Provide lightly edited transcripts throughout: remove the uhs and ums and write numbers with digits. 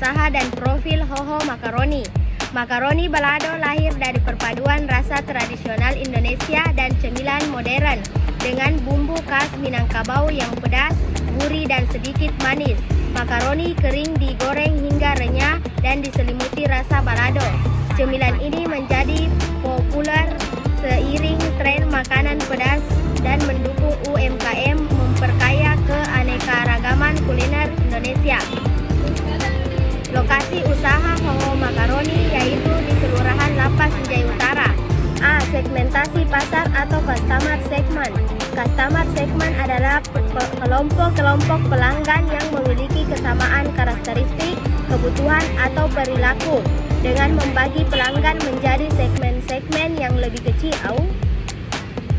usaha dan profil Hoho Macaroni. Macaroni balado lahir dari perpaduan rasa tradisional Indonesia dan cemilan modern dengan bumbu khas Minangkabau yang pedas, gurih dan sedikit manis. Macaroni kering digoreng hingga renyah dan diselimuti rasa balado. Cemilan ini menjadi populer seiring tren makanan pedas dan mendukung UMKM memperkaya keanekaragaman kuliner Indonesia. Lokasi usaha Hoho Macaroni yaitu di Kelurahan Lapas Senjai Utara. A. Segmentasi pasar atau customer segment. Customer segment adalah kelompok-kelompok pelanggan yang memiliki kesamaan karakteristik, kebutuhan atau perilaku. Dengan membagi pelanggan menjadi segmen-segmen yang lebih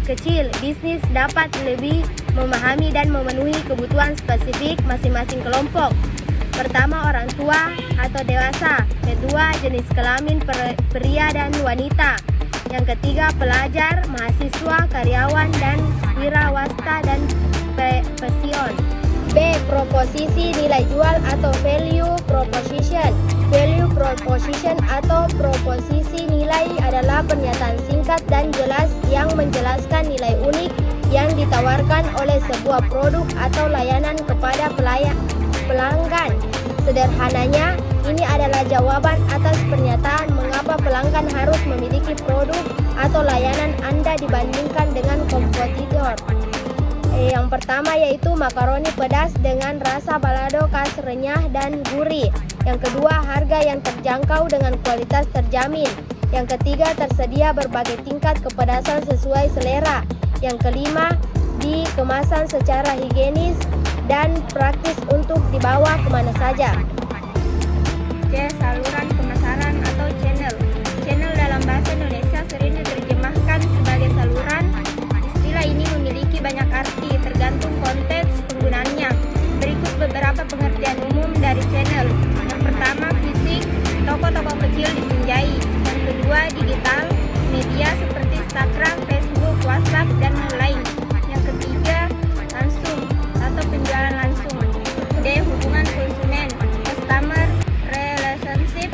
kecil, bisnis dapat lebih memahami dan memenuhi kebutuhan spesifik masing-masing kelompok. Pertama, orang tua atau dewasa. Kedua, jenis kelamin pria dan wanita. Yang ketiga, pelajar, mahasiswa, karyawan, dan wirausaha dan pensiun. B. Proposisi nilai jual atau value proposition. Value proposition atau proposisi nilai adalah pernyataan singkat dan jelas yang menjelaskan nilai unik yang ditawarkan oleh sebuah produk atau layanan kepada pelanggan. Sederhananya, ini adalah jawaban atas pernyataan mengapa pelanggan harus memiliki produk atau layanan Anda dibandingkan dengan kompetitor. Yang pertama yaitu makaroni pedas dengan rasa balado khas renyah dan gurih. Yang kedua, harga yang terjangkau dengan kualitas terjamin. Yang ketiga, tersedia berbagai tingkat kepedasan sesuai selera. Yang kelima, dikemasan secara higienis dan praktis untuk dibawa kemana saja. C. Saluran pemasaran atau channel. Channel dalam bahasa Indonesia sering diterjemahkan sebagai saluran. Istilah ini memiliki banyak arti tergantung konteks penggunaannya. Berikut beberapa pengertian umum dari channel. Yang pertama, fisik, toko-toko kecil disinjai. Yang kedua, digital, media seperti Instagram, Facebook, WhatsApp, dan lain. Yang ketiga, langsung atau penjualan langsung. D. Hubungan konsumen, customer relationship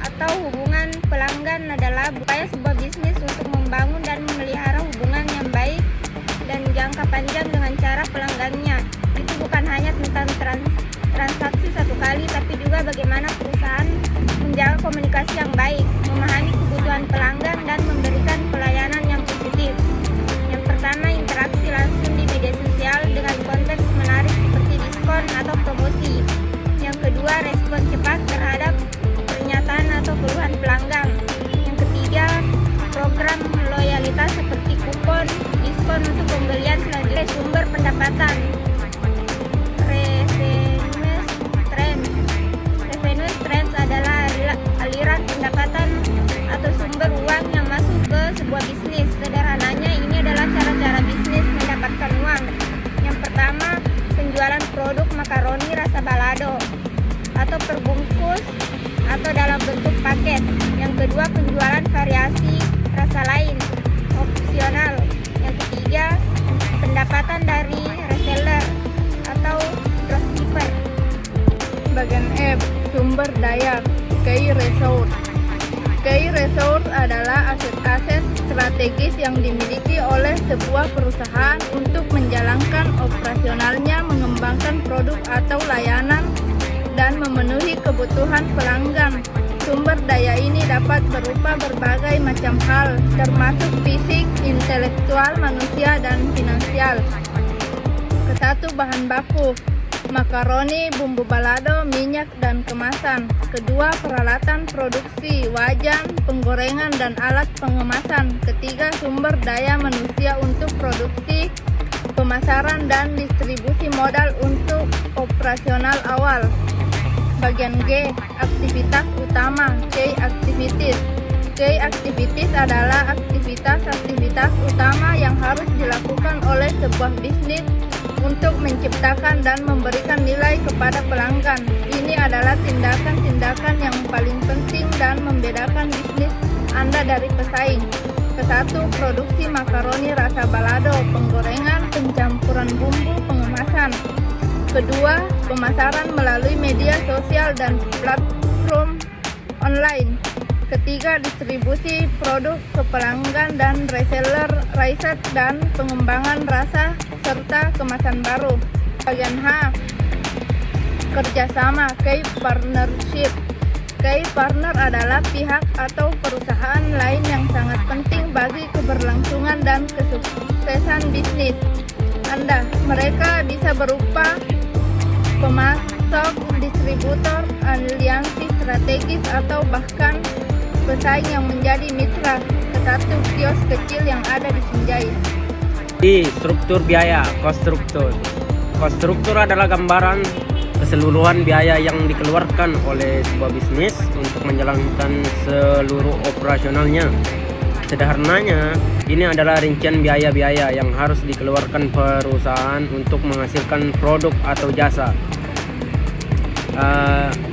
atau hubungan pelanggan adalah upaya sebuah bisnis untuk membangun dan memelihara hubungan yang baik dan jangka panjang dengan cara pelanggannya. Itu bukan hanya tentang transaksi satu kali, tapi juga bagaimana perusahaan menjaga komunikasi yang baik, memahami kebutuhan pelanggan, dan memberikan pelayanan yang positif. Yang pertama, interaksi langsung di media sosial dengan konteks menarik seperti diskon atau promosi. Yang kedua, respon cepat terhadap pernyataan atau keluhan pelanggan. Yang ketiga, program loyalitas seperti kupon, diskon untuk pembelian selanjutnya. Sumber pendapatan, revenue trends adalah aliran pendapatan atau sumber uang yang masuk ke sebuah bisnis. Sederhananya, ini adalah cara-cara bisnis mendapatkan uang. Yang pertama, penjualan produk makaroni rasa balado atau perbungkus atau dalam bentuk paket. Yang kedua, penjualan variasi rasa lain, opsional. Yang ketiga, pendapatan dari reseller atau dropshipper. Bagian F, sumber daya, key resource. Key resource adalah aset-aset strategis yang dimiliki oleh sebuah perusahaan untuk menjalankan operasionalnya, mengembangkan produk atau layanan, dan memenuhi kebutuhan pelanggan. Sumber daya ini dapat berupa berbagai macam hal, termasuk fisik, intelektual, manusia, dan finansial. Kesatu, bahan baku. Makaroni, bumbu balado, minyak, dan kemasan. Kedua, peralatan produksi, wajan, penggorengan, dan alat pengemasan. Ketiga, sumber daya manusia untuk produksi, pemasaran, dan distribusi modal untuk operasional awal. Bagian G, aktivitas utama, key activities. Key activities adalah aktivitas utama yang harus dilakukan oleh sebuah bisnis untuk menciptakan dan memberikan nilai kepada pelanggan. Ini adalah tindakan-tindakan yang paling penting dan membedakan bisnis Anda dari pesaing. Kesatu, produksi makaroni rasa balado, penggorengan, pencampuran bumbu, pengemasan. Kedua, pemasaran melalui media sosial dan platform online. Ketiga, distribusi produk ke pelanggan dan reseller, riset dan pengembangan rasa serta kemasan baru. Bagian H, kerjasama, key partnership. Key partner adalah pihak atau perusahaan lain yang sangat penting bagi keberlangsungan dan kesuksesan bisnis Anda. Mereka bisa berupa pemasok, distributor, aliansi strategis, atau bahkan pesaing yang menjadi mitra ke satu kios kecil yang ada di Sinjai. Di struktur biaya, cost structure. Cost structure adalah gambaran keseluruhan biaya yang dikeluarkan oleh sebuah bisnis untuk menjalankan seluruh operasionalnya. Sederhananya, ini adalah rincian biaya-biaya yang harus dikeluarkan perusahaan untuk menghasilkan produk atau jasa.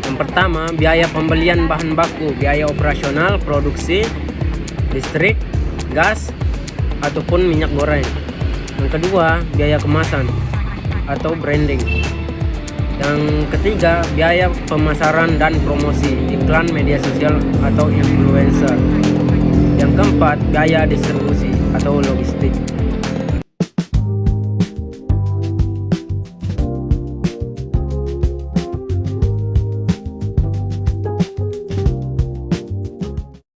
Yang pertama, biaya pembelian bahan baku, biaya operasional, produksi, listrik, gas, ataupun minyak goreng. Yang kedua, biaya kemasan atau branding. Yang ketiga, biaya pemasaran dan promosi, iklan media sosial atau influencer. Yang keempat, biaya distribusi atau logistik.